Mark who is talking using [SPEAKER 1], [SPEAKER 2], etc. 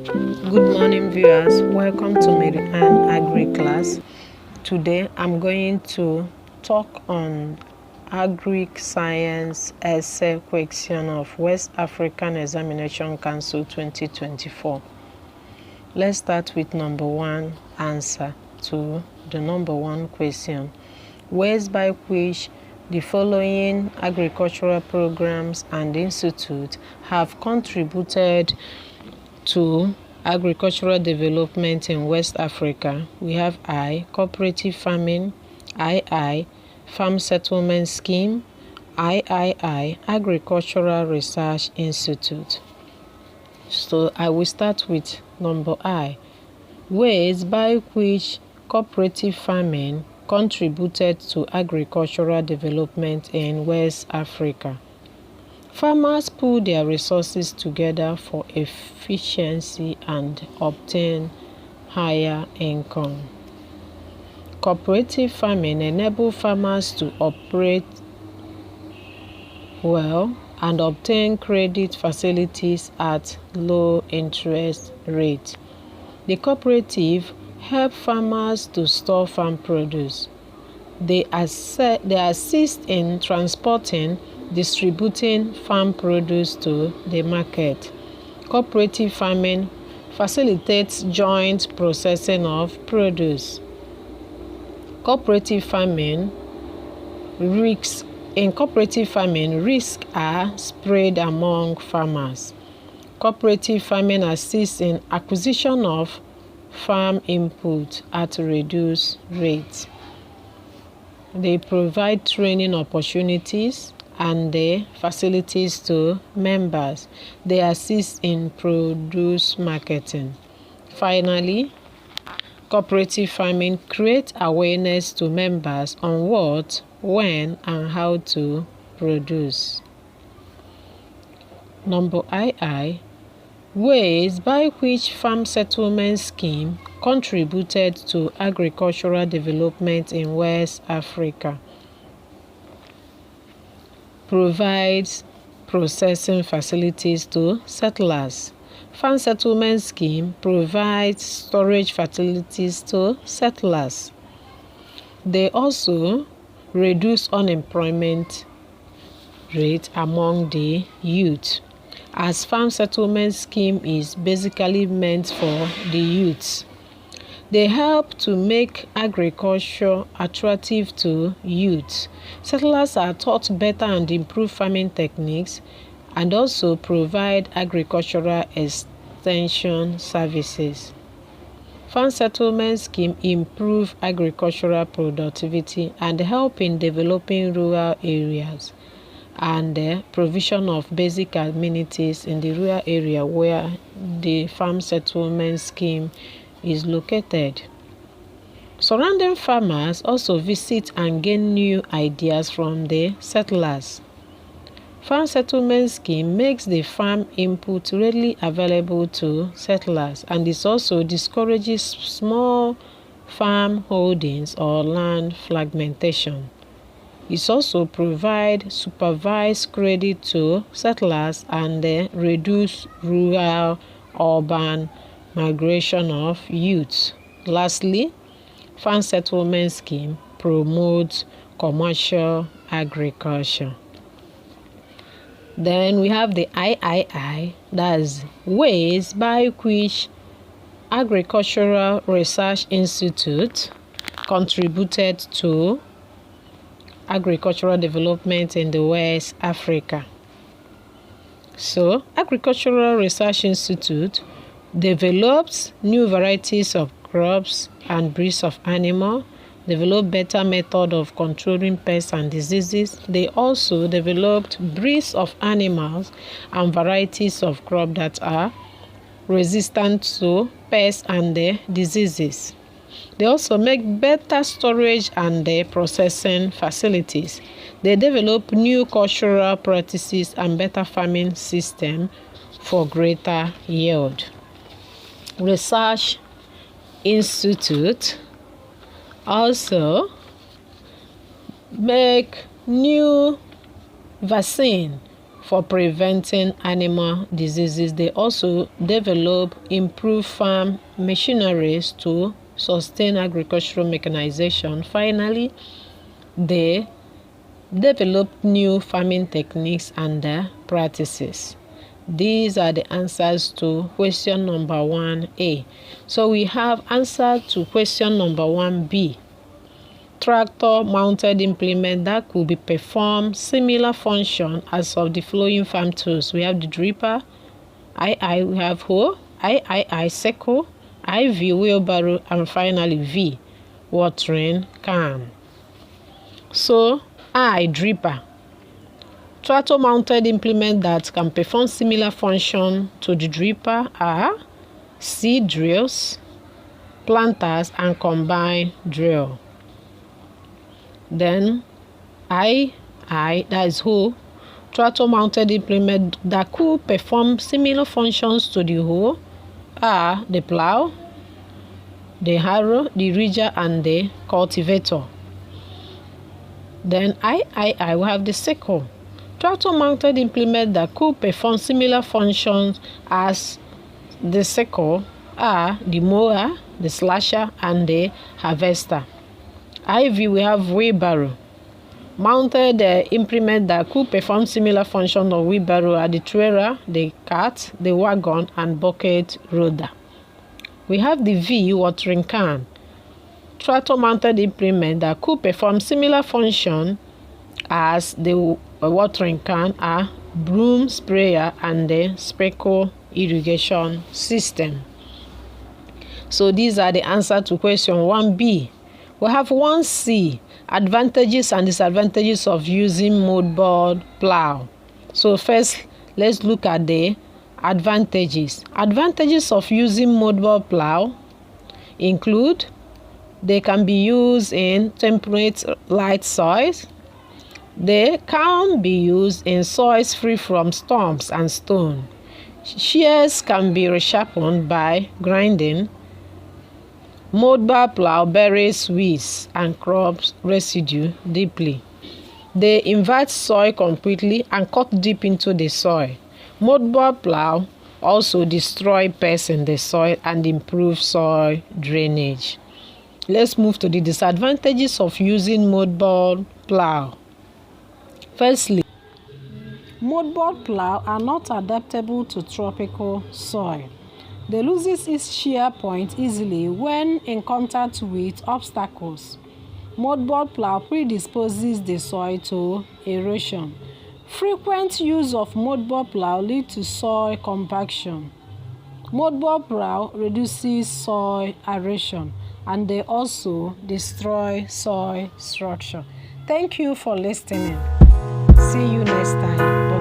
[SPEAKER 1] Good morning, viewers. Welcome to Merian Agri class. Today, I'm going to talk on Agri Science Essay Question of West African Examination Council 2024. Let's start with number one answer to the number one question. Ways by which the following agricultural programs and institutes have contributed to agricultural development in West Africa. We have I, cooperative farming, II, farm settlement scheme, III, agricultural research institute. So I will start with number I. Ways by which cooperative farming contributed to agricultural development in West Africa. Farmers pool their resources together for efficiency and obtain higher income. Cooperative farming enables farmers to operate well and obtain credit facilities at low interest rates. The cooperative help farmers to store farm produce. They assist in transporting, distributing farm produce to the market. Cooperative farming facilitates joint processing of produce. Cooperative farming risks are spread among farmers. Cooperative farming assists in acquisition of farm input at reduced rates. They provide training opportunities and the facilities to members. They assist in produce marketing. Finally, cooperative farming creates awareness to members on what, when, and how to produce. Number II. Ways by which farm settlement scheme contributed to agricultural development in West Africa. Provides processing facilities to settlers. Farm settlement scheme provides storage facilities to settlers. They also reduce unemployment rate among the youth, as farm settlement scheme is basically meant for the youths. They help to make agriculture attractive to youth. Settlers are taught better and improved farming techniques and also provide agricultural extension services. Farm settlement scheme improve agricultural productivity and help in developing rural areas and the provision of basic amenities in the rural area where the farm settlement scheme is located. Surrounding farmers also visit and gain new ideas from the settlers. Farm settlement scheme makes the farm input readily available to settlers, and it also discourages small farm holdings or land fragmentation. It also provides supervised credit to settlers and reduce rural-urban migration of youth. Lastly, farm settlement scheme promotes commercial agriculture. Then we have the III, that's ways by which Agricultural Research Institute contributed to agricultural development in the West Africa. So, Agricultural Research Institute develops new varieties of crops and breeds of animal, develop better method of controlling pests and diseases. They also developed breeds of animals and varieties of crop that are resistant to pests and diseases. They also make better storage and processing facilities. They develop new cultural practices and better farming system for greater yield. Research Institute also make new vaccine for preventing animal diseases. They also develop improved farm machineries to sustain agricultural mechanization. Finally, they develop new farming techniques and practices. These are the answers to question number 1A. So we have answer to question number 1B. Tractor mounted implement that could be perform similar function as of the following farm tools. We have the dripper, we have hoe, sickle, IV wheelbarrow, and finally V watering can. So dripper. Tractor mounted implement that can perform similar function to the dripper are seed drills, planters, and combine drill. Then that is hoe. Tractor mounted implement that could perform similar functions to the hoe are the plow, the harrow, the ridger, and the cultivator. Then we have the sickle. Tractor mounted implement that could perform similar functions as the sickle are the mower, the slasher, and the harvester. IV we have wheelbarrow. Mounted implement that could perform similar function of wheelbarrow are the trailer, the cart, the wagon, and bucket loader. We have the V watering can. Tractor mounted implement that could perform similar function as the watering can are broom sprayer and the sprinkle irrigation system. So these are the answer to question 1B. We have 1C, advantages and disadvantages of using moldboard plow. So first, let's look at the advantages. Advantages of using moldboard plow include they can be used in temperate light soils. They can be used in soils free from storms and stone. Shears can be resharpened by grinding. Moldboard plow buries weeds and crop residue deeply. They invert soil completely and cut deep into the soil. Moldboard plow also destroy pests in the soil and improve soil drainage. Let's move to the disadvantages of using moldboard plow. Firstly, moldboard plow are not adaptable to tropical soil. They lose its shear point easily when in contact with obstacles. Moldboard plow predisposes the soil to erosion. Frequent use of moldboard plow leads to soil compaction. Moldboard plow reduces soil aeration and they also destroy soil structure. Thank you for listening. See you next time. Bye.